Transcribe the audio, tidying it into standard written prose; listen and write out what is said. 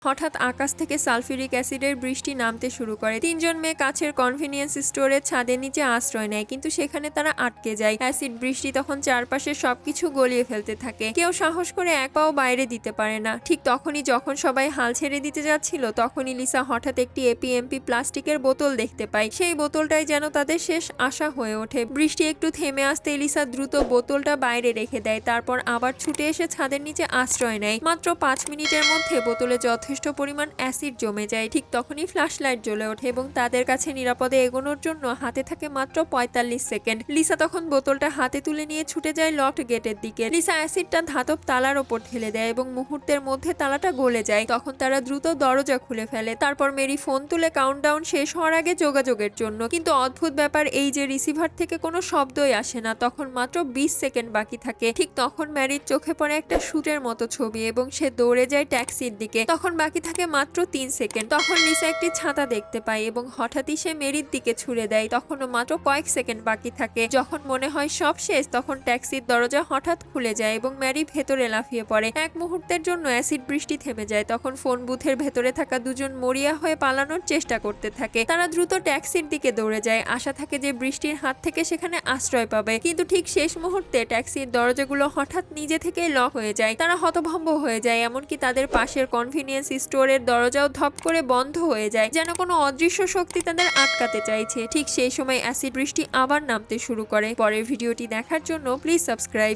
হঠাৎ আকাশ থেকে সালফিউরিক অ্যাসিডের বৃষ্টি নামতে শুরু করে। তিনজন মেয়ে কাছের কনভেনিয়েন্স স্টোরের ছাদের নিচে আশ্রয় নেয়, কিন্তু সেখানে তারা আটকে যায়। অ্যাসিড বৃষ্টি তখন চারপাশে সবকিছু গলিয়ে ফেলতে থাকে। কেউ সাহস করে এক পাও বাইরে দিতে পারে না। ঠিক তখনই যখন সবাই হাল ছেড়ে দিতে যাচ্ছিল, তখনই লিসা হঠাৎ একটি এপিএমপি প্লাস্টিকের বোতল দেখতে পায়। সেই বোতলটাই যেন তাদের শেষ আশা হয়ে ওঠে। বৃষ্টি একটু থেমে আসতে লিসা দ্রুত বোতলটা বাইরে রেখে দেয়, তারপর আবার ছুটে এসে ছাদের নিচে আশ্রয় নেয়। মাত্র 5 মিনিটের মধ্যে বোতলে যথেষ্ট পরিমাণ অ্যাসিড জমে যায়। ঠিক তখনই ফ্ল্যাশ লাইট জ্বলে ওঠে এবং তাদের কাছে নিরাপদে এগোনোর জন্য হাতে থাকে মাত্র 45 সেকেন্ড। লিসা তখন বোতলটা হাতে তুলে নিয়ে ছুটে যায় লকড গেটের দিকে। লিসা অ্যাসিডটা ধাতব তালার ওপর ঢেলে দেয় এবং মুহূর্তের মধ্যে তালাটা গলে যায়। তখন তারা দ্রুত দরজা খুলে ফেলে। তারপর মেরি ফোন তুলে কাউন্টডাউন শেষ হওয়ার আগে যোগাযোগের জন্য। কিন্তু অদ্ভুত ব্যাপার এই যে রিসিভার থেকে কোনো শব্দই আসে না। তখন মাত্র 20 সেকেন্ড বাকি থাকে। ঠিক তখন ম্যারির চোখে পড়ে একটা শুটের মতো ছবি এবং সে দৌড়ে যায় ট্যাক্সির দিকে। তখন বাকি থাকে মাত্র 3 সেকেন্ড। তখন লিসা একটি ছাতা দেখতে পায় এবং হঠাৎই সে মেরির দিকে ছুড়ে দেয়। তখনও মাত্র কয়েক সেকেন্ড বাকি থাকে। যখন মনে হয় সব শেষ, তখন ট্যাক্সির দরজা হঠাৎ খুলে যায় এবং ম্যারি ভেতরে লাফিয়ে পড়ে। এক মুহূর্তের জন্য অ্যাসিড বৃষ্টি থেমে যায়। তখন ফোন বুথের ভেতরে থাকা দুজন মরিয়া হয়ে পালানোর চেষ্টা করতে থাকে। তারা দ্রুত ট্যাক্সির দিকে দৌড়ে যায়, আশা থাকে যে বৃষ্টির হাত থেকে সেখানে আশ্রয় পাবে। কিন্তু ঠিক শেষ মুহূর্তে ট্যাক্সির দরজাগুলো হঠাৎ নিজে থেকেই লক হয়ে যায়। তারা হতভম্ব হয়ে যায়, এমনকি তাদের পাশের কনভেনিয়েন্স স্টোরের দরজাও ধপ করে বন্ধ হয়ে যায়, যেন কোনো অদৃশ্য শক্তি তাদের আটকাতে চাইছে। ঠিক সেই সময় অ্যাসিড বৃষ্টি আবার নামতে শুরু করে। পরের ভিডিওটি দেখার জন্য প্লিজ সাবস্ক্রাইব।